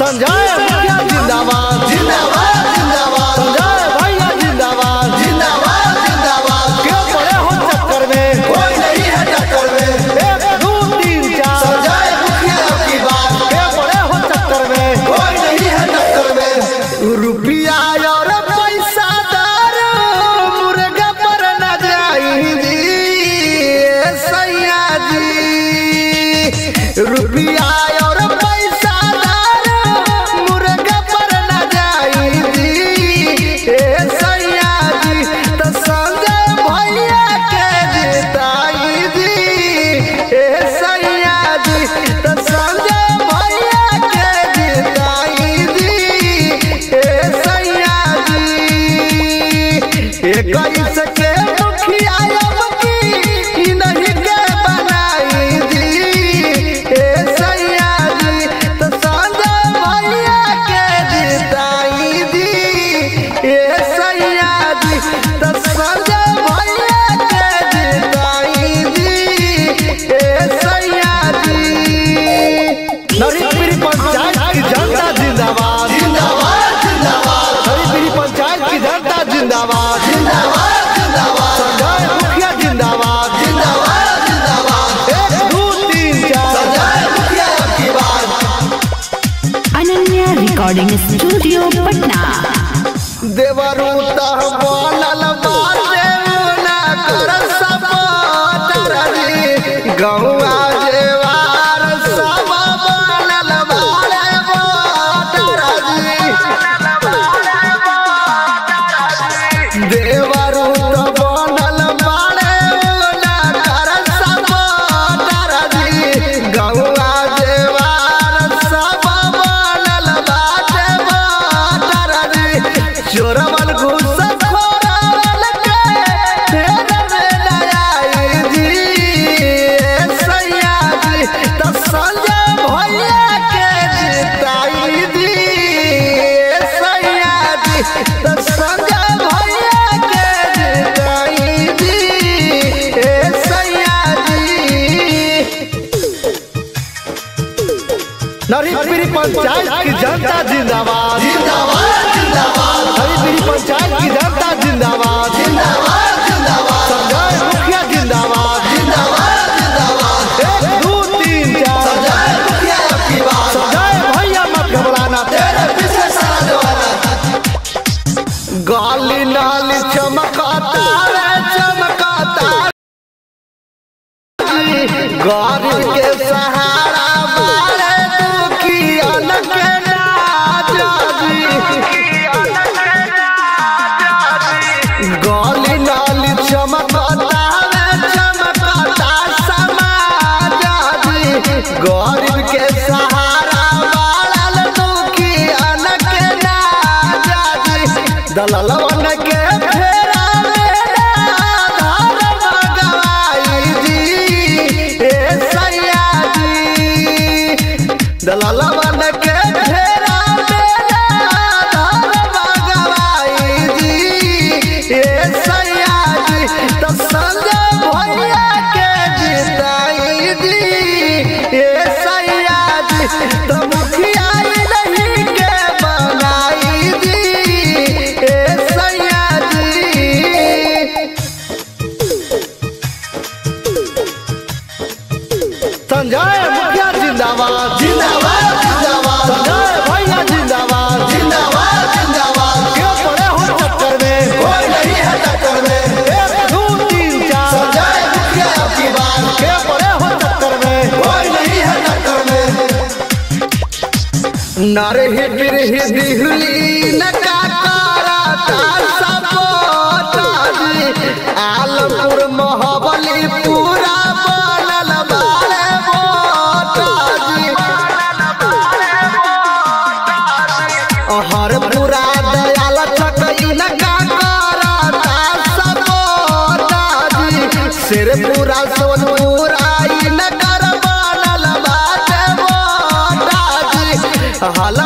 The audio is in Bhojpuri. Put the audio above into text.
संजय मुखिया जिंदाबाद जिंदाबाद जिंदाबाद। संजय भैया जिंदाबाद जिंदाबाद जिंदाबाद। क्यों पड़े हो चक्कर में, कोई नहीं है टक्कर में। 1 2 3 4 संजय मुखिया की बात। क्यों पड़े हो चक्कर में, कोई नहीं है टक्कर में। रुपया और पैसा दार मुर्गा पर न जाई जी सैया जी। रुपया और पैसा दार मुर्गा पर न जाई जी सैया जी। तो संजय भैया के जिताई जी सैया जी। तो संजय भैया के जिताई जी सैया जी। 21 के मुखिया अब की नहीं के बनाई जी सैया जी। तो संजय भैया के जिताई जी सैया जी। तो संजय भैया के जिताई जी सैया जी। नरीपीरी पंचायत की जनता जिंदाबाद जिंदाबाद जिंदाबाद। नरीपीरी पंचायत की जनता जिंदाबाद जिंदाबाद जिंदाबाद। संजय मुखिया जिंदाबाद जिंदाबाद जिंदाबाद। 1 2 3 4 संजय मुखिया की बात। Ananya recording studio Patna. देवरू तह बनल बाटे ना कर सपोर्टर जी। गौआ जेवार सब बनल बाड़े वोटर जी। देवरू तह बनल बाड़े ना कर सपोर्टर जी। गौआ जेवार सब बनल बाटे वोटर जी। चोरवल घूस खोरवल के फेर में न आई जी सैया जी। तो संजय भैया के जिताई जी सैया जी। तो संजय भैया के जिताई जी सैया जी। नरीपीरी पंचायत की जनता जिंदाबाद जिंदाबाद जिंदाबाद। नरीपीरी पंचायत की जनता जिंदाबाद जिंदाबाद जिंदाबाद। संजय मुखिया जिंदाबाद जिंदाबाद जिंदाबाद। 1 2 3 4 संजय मुखिया की बात। संजय भैया मत घबराना, तेरे पीछे सारा जमाना। गाली नाली चमकाता रे चमकाता गरीब के सहारा बारे दुखियन के नाजा जी। गाली नाली चमकाता रे चमकाता समाज जी। गरीब के सहारा बारल दुखियन के नाजा जी। दललवन के फेरा में आधार भगवाई जी सैया जी। दललवन के फेरा में आधार भगवाई जी सैया जी। तो संजय भैया के जिताई जी सैया जी। तो मुखिया नहीं के बनाई जी सैया जी। संजय मुखिया जिंदाबाद जिंदाबाद जिंदाबाद। संजय भैया जिंदाबाद जिंदाबाद जिंदाबाद। क्यों पड़े हो चक्कर में, कोई नहीं है टक्कर में। 1 2 3 4 संजय मुखिया की बात। क्यों पड़े हो चक्कर में, कोई नहीं है टक्कर में। नरही बिरही दिहली नका कराता सपोर्टर जी। आलमपुर महाबली पूरा बनल बाड़े वोटर जी। हरपुरा दयाल चकई नका कराता सपोर्टर जी। सिरपुरा सोनपुरा नकर बनल बाटे वोटर जी। हल